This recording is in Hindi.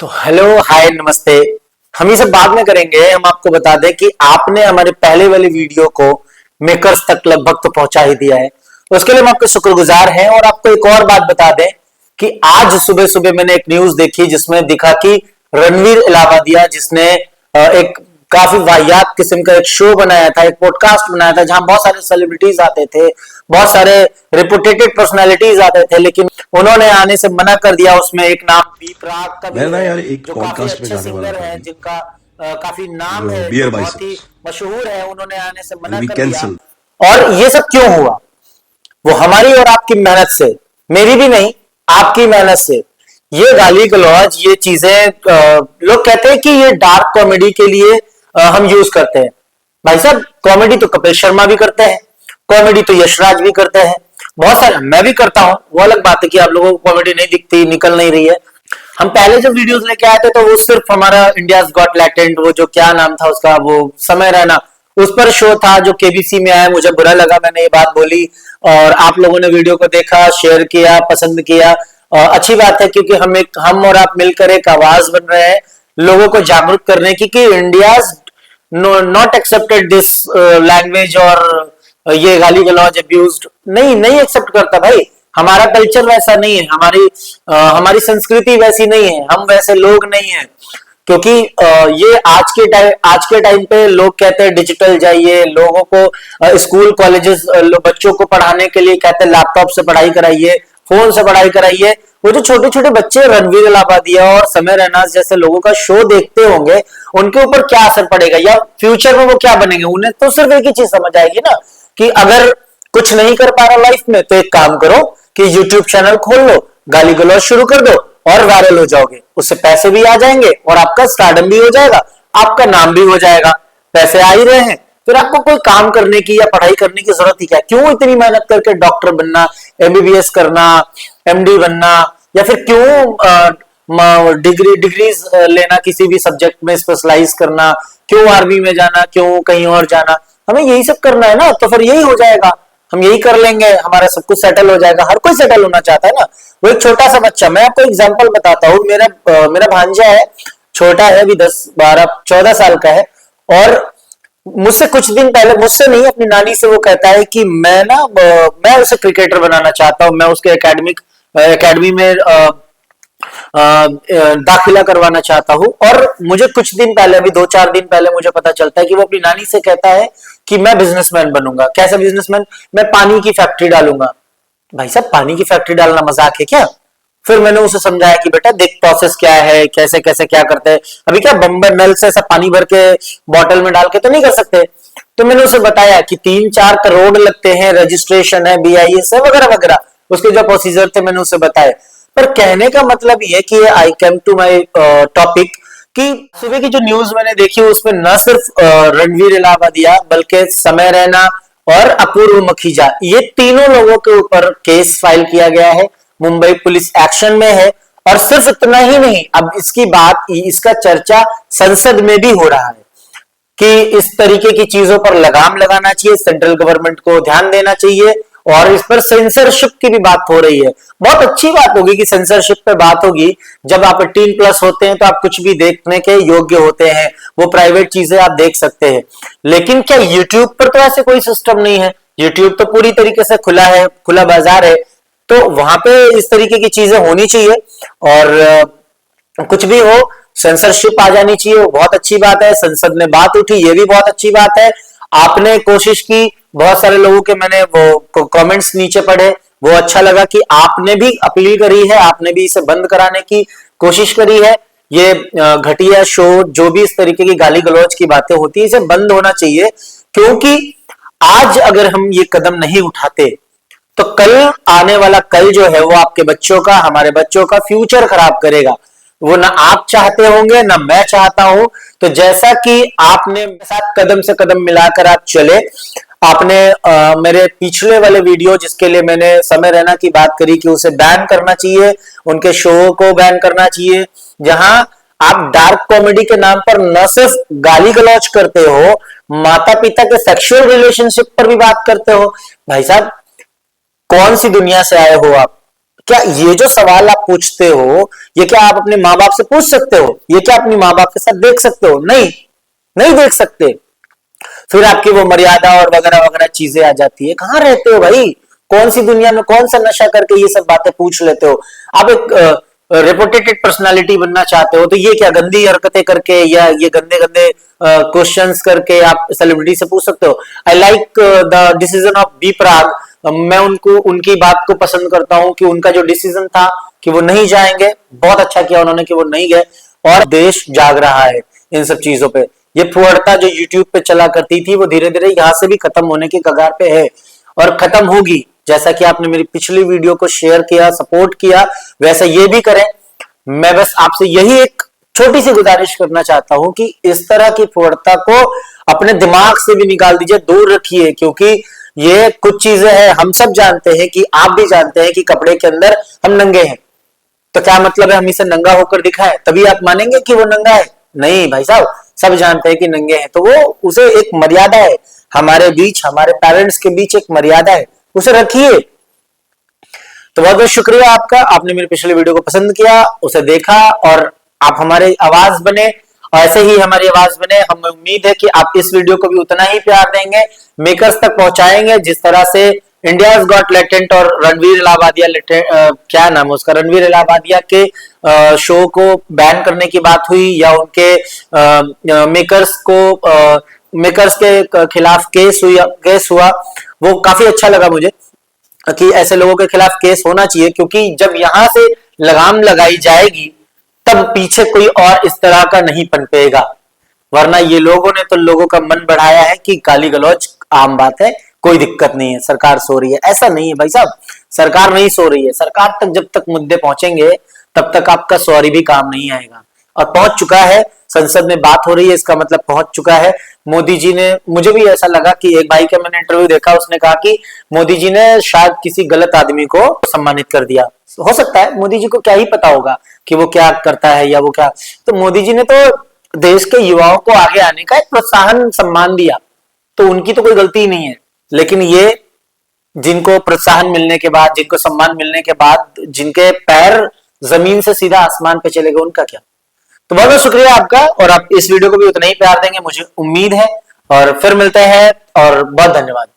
तो हेलो हाय नमस्ते। हम ये सब बाद में करेंगे। हम आपको बता दें कि आपने हमारे पहले वाले वीडियो को मेकर्स तक लगभग तो पहुंचा ही दिया है। उसके लिए हम आपके शुक्रगुजार हैं। और आपको एक और बात बता दें कि आज सुबह सुबह मैंने एक न्यूज देखी जिसमें दिखा कि रणवीर इलाहाबादिया जिसने एक काफी वाहियात किस्म का एक शो बनाया था, एक पॉडकास्ट बनाया था जहां बहुत सारे सेलिब्रिटीज आते थे, बहुत सारे रिपुटेटेड पर्सनालिटीज आते थे, लेकिन उन्होंने आने से मना कर दिया। उसमें एक नाम बी प्राक का मैं भी ना है यार एक जो काफी पॉडकास्ट में अच्छे जाने वाला सिंगर था है, अभी। जिनका काफी नाम जो है, जो बियर बहुत ही बाइसेप्स मशहूर है। उन्होंने आने से विल मना बी कर दिया। कैंसल। और ये सब क्यों हुआ? वो हमारी और आपकी मेहनत से, मेरी भी नहीं, आपकी मेहनत से। ये गाली गलौज, ये चीजें लोग कहते हैं कि ये डार्क कॉमेडी के लिए हम यूज करते हैं। भाई साहब, कॉमेडी तो कपिल शर्मा भी करते हैं, कॉमेडी तो यशराज भी करते हैं, बहुत सारे मैं भी करता हूं। वो अलग बात है कि आप लोगों को कॉमेडी नहीं दिखती, निकल नहीं रही है। हम पहले जब वीडियोस लेके आए थे तो वो सिर्फ हमारा इंडियाज गॉट टैलेंट, वो जो क्या नाम था उसका, वो समय रैना, उस पर शो था जो केबीसी में आया। मुझे बुरा लगा, मैंने ये बात बोली और आप लोगों ने वीडियो को देखा, शेयर किया, पसंद किया। अच्छी बात है क्योंकि हम और आप मिलकर एक आवाज बन रहे हैं लोगों को जागरूक करने की कि India's not accepted this language. और ये गाली गलौज अब्यूज नहीं नहीं एक्सेप्ट करता भाई। हमारा कल्चर वैसा नहीं है, हमारी संस्कृति वैसी नहीं है, हम वैसे लोग नहीं है। क्योंकि ये आज के टाइम पे लोग कहते हैं डिजिटल जाइए, लोगों को स्कूल कॉलेजेस बच्चों को पढ़ाने के लिए कहते हैं लैपटॉप से पढ़ाई कराइए, फोन से पढ़ाई कराइए। वो जो छोटे छोटे बच्चे रणवीर इलाहाबादिया और समय रैनाज जैसे लोगों का शो देखते होंगे, उनके ऊपर क्या असर पड़ेगा या फ्यूचर में वो क्या बनेंगे? उन्हें तो सिर्फ एक ही चीज समझ आएगी ना कि अगर कुछ नहीं कर पा रहा लाइफ में तो एक काम करो कि यूट्यूब चैनल खोल लो, गाली गलौज शुरू कर दो और वायरल हो जाओगे। उससे पैसे भी आ जाएंगे और आपका स्टारडम भी हो जाएगा, आपका नाम भी हो जाएगा। पैसे आ ही रहे हैं, फिर आपको कोई काम करने की या पढ़ाई करने की जरूरत ही क्या? क्यों इतनी मेहनत करके डॉक्टर बनना, एमबीबीएस करना, एमडी बनना, या फिर क्यों डिग्रीज लेना, किसी भी सब्जेक्ट में स्पेशलाइज करना, क्यों आर्मी में जाना, क्यों कहीं और जाना? हमें यही सब करना है ना, तो फिर यही हो जाएगा। हम यही कर लेंगे, हमारा सब कुछ सेटल हो जाएगा। हर कोई सेटल होना चाहता है ना। वो एक छोटा सा बच्चा, मैं आपको एग्जांपल बताता हूँ। मेरा भांजा है, छोटा है, अभी 10 12 14 साल का है। और मुझसे कुछ दिन पहले, मुझसे नहीं अपनी नानी से, वो कहता है कि मैं उसे क्रिकेटर बनाना चाहता हूँ, मैं उसके एकेडमी में दाखिला करवाना चाहता हूँ। और मुझे कुछ दिन पहले, अभी 2 4 दिन पहले मुझे पता चलता है कि वो अपनी नानी से कहता है कि मैं बिजनेसमैन बनूंगा। कैसा बिजनेसमैन? मैं पानी की फैक्ट्री डालूंगा। भाई साहब, पानी की फैक्ट्री डालना मजाक है क्या? फिर मैंने उसे समझाया कि बेटा देख, प्रोसेस क्या है, कैसे कैसे क्या करते हैं। अभी क्या बम्बर नल से ऐसा पानी भर के बॉटल में डाल के तो नहीं कर सकते। तो मैंने उसे बताया कि 3 4 करोड़ लगते हैं, रजिस्ट्रेशन है, बीआईएस है, वगैरह वगैरह। उसके जो प्रोसीजर थे मैंने उसे बताए। पर कहने का मतलब ये कि आई केम टू माई टॉपिक कि सुबह की जो न्यूज मैंने देखी उसमें न सिर्फ रणवीर इलाहाबादिया बल्कि समय रैना और अपूर्व मखीजा, ये तीनों लोगों के ऊपर केस फाइल किया गया है। मुंबई पुलिस एक्शन में है। और सिर्फ इतना ही नहीं, अब इसका चर्चा संसद में भी हो रहा है कि इस तरीके की चीजों पर लगाम लगाना चाहिए, सेंट्रल गवर्नमेंट को ध्यान देना चाहिए। और इस पर सेंसरशिप की भी बात हो रही है। बहुत अच्छी बात होगी कि सेंसरशिप पे बात होगी। जब आप 18+ होते हैं तो आप कुछ भी देखने के योग्य होते हैं, वो प्राइवेट चीजें आप देख सकते हैं। लेकिन क्या यूट्यूब पर तो ऐसे कोई सिस्टम नहीं है? यूट्यूब तो पूरी तरीके से खुला है, खुला बाजार है। तो वहां पे इस तरीके की चीजें होनी चाहिए। और कुछ भी हो, सेंसरशिप आ जानी चाहिए, वो बहुत अच्छी बात है। संसद में बात उठी, ये भी बहुत अच्छी बात है। आपने कोशिश की, बहुत सारे लोगों के मैंने वो कमेंट्स नीचे पढ़े, वो अच्छा लगा कि आपने भी अपील करी है, आपने भी इसे बंद कराने की कोशिश करी है। ये घटिया शो, जो भी इस तरीके की गाली गलौज की बातें होती है, इसे बंद होना चाहिए। क्योंकि आज अगर हम ये कदम नहीं उठाते तो कल आने वाला कल जो है वो आपके बच्चों का, हमारे बच्चों का फ्यूचर खराब करेगा। वो ना आप चाहते होंगे ना मैं चाहता हूं। तो जैसा कि आपने मेरे साथ कदम से कदम मिलाकर आप चले, आपने मेरे पिछले वाले वीडियो जिसके लिए मैंने समय रैना की बात करी कि उसे बैन करना चाहिए, उनके शो को बैन करना चाहिए, जहां आप डार्क कॉमेडी के नाम पर न सिर्फ गाली गलौज करते हो, माता पिता के सेक्सुअल रिलेशनशिप पर भी बात करते हो। भाई साहब, कौन सी दुनिया से आए हो आप? क्या ये जो सवाल आप पूछते हो, ये क्या आप अपने माँ बाप से पूछ सकते हो? ये क्या अपनी माँ बाप के साथ देख सकते हो? नहीं, नहीं देख सकते। फिर आपकी वो मर्यादा और वगैरह वगैरह चीजें आ जाती है। कहां रहते हो भाई? कौन सी दुनिया में, कौन सा नशा करके ये सब बातें पूछ लेते हो? आप एक रेपुटेटेड पर्सनालिटी बनना चाहते हो तो ये क्या गंदी हरकतें करके या ये गंदे गंदे क्वेश्चंस करके आप सेलिब्रिटी से पूछ सकते हो? I like the decision of B Prague. मैं उनको, उनकी बात को पसंद करता हूं कि उनका जो डिसीजन था कि वो नहीं जाएंगे, बहुत अच्छा किया उन्होंने कि वो नहीं गए। और देश जाग रहा है इन सब चीजों पे। ये फुहड़ता जो यूट्यूब पे चला करती थी वो धीरे धीरे यहां से भी खत्म होने की कगार पे है और खत्म होगी। जैसा कि आपने मेरी पिछली वीडियो को शेयर किया, सपोर्ट किया, वैसा ये भी करें। मैं बस आपसे यही एक छोटी सी गुजारिश करना चाहता हूं कि इस तरह की फुहड़ता को अपने दिमाग से भी निकाल दीजिए, दूर रखिए। क्योंकि ये कुछ चीजें हैं, हम सब जानते हैं कि आप भी जानते हैं कि कपड़े के अंदर हम नंगे हैं, तो क्या मतलब है हम इसे नंगा होकर दिखाएं तभी आप मानेंगे कि वो नंगा है? नहीं भाई साहब, सब जानते हैं कि नंगे हैं। तो वो, उसे एक मर्यादा है, हमारे बीच, हमारे पेरेंट्स के बीच एक मर्यादा है, उसे रखिए। तो बहुत बहुत शुक्रिया आपका, आपने मेरे पिछले वीडियो को पसंद किया, उसे देखा और आप हमारे आवाज बने, और ऐसे ही हमारी आवाज बने। हमें उम्मीद है कि आप इस वीडियो को भी उतना ही प्यार देंगे, मेकर्स तक पहुंचाएंगे। जिस तरह से इंडिया गॉट टैलेंट और रणवीर इलाहाबादिया, क्या नाम है उसका, रणवीर इलाहाबादिया के शो को बैन करने की बात हुई, या उनके मेकर्स के खिलाफ केस हुआ, वो काफी अच्छा लगा मुझे कि ऐसे लोगों के खिलाफ केस होना चाहिए। क्योंकि जब यहां से लगाम लगाई जाएगी तब पीछे कोई और इस तरह का नहीं पनपेगा। वरना ये लोगों ने तो लोगों का मन बढ़ाया है कि गाली गलौज आम बात है, कोई दिक्कत नहीं है, सरकार सो रही है। ऐसा नहीं है भाई साहब, सरकार नहीं सो रही है। सरकार तक जब तक मुद्दे पहुंचेंगे तब तक आपका सॉरी भी काम नहीं आएगा। और पहुंच चुका है, संसद में बात हो रही है, इसका मतलब पहुंच चुका है। मोदी जी ने, मुझे भी ऐसा लगा कि एक भाई का मैंने इंटरव्यू देखा, उसने कहा कि मोदी जी ने शायद किसी गलत आदमी को सम्मानित कर दिया। हो सकता है, मोदी जी को क्या ही पता होगा कि वो क्या करता है या वो क्या। तो मोदी जी ने तो देश के युवाओं को आगे आने का एक प्रोत्साहन, सम्मान दिया, तो उनकी तो कोई गलती ही नहीं है। लेकिन ये जिनको प्रोत्साहन मिलने के बाद, जिनको सम्मान मिलने के बाद, जिनके पैर जमीन से सीधा आसमान पे चले गए, उनका क्या? तो बहुत बहुत शुक्रिया आपका, और आप इस वीडियो को भी उतना ही प्यार देंगे मुझे उम्मीद है। और फिर मिलते हैं, और बहुत धन्यवाद।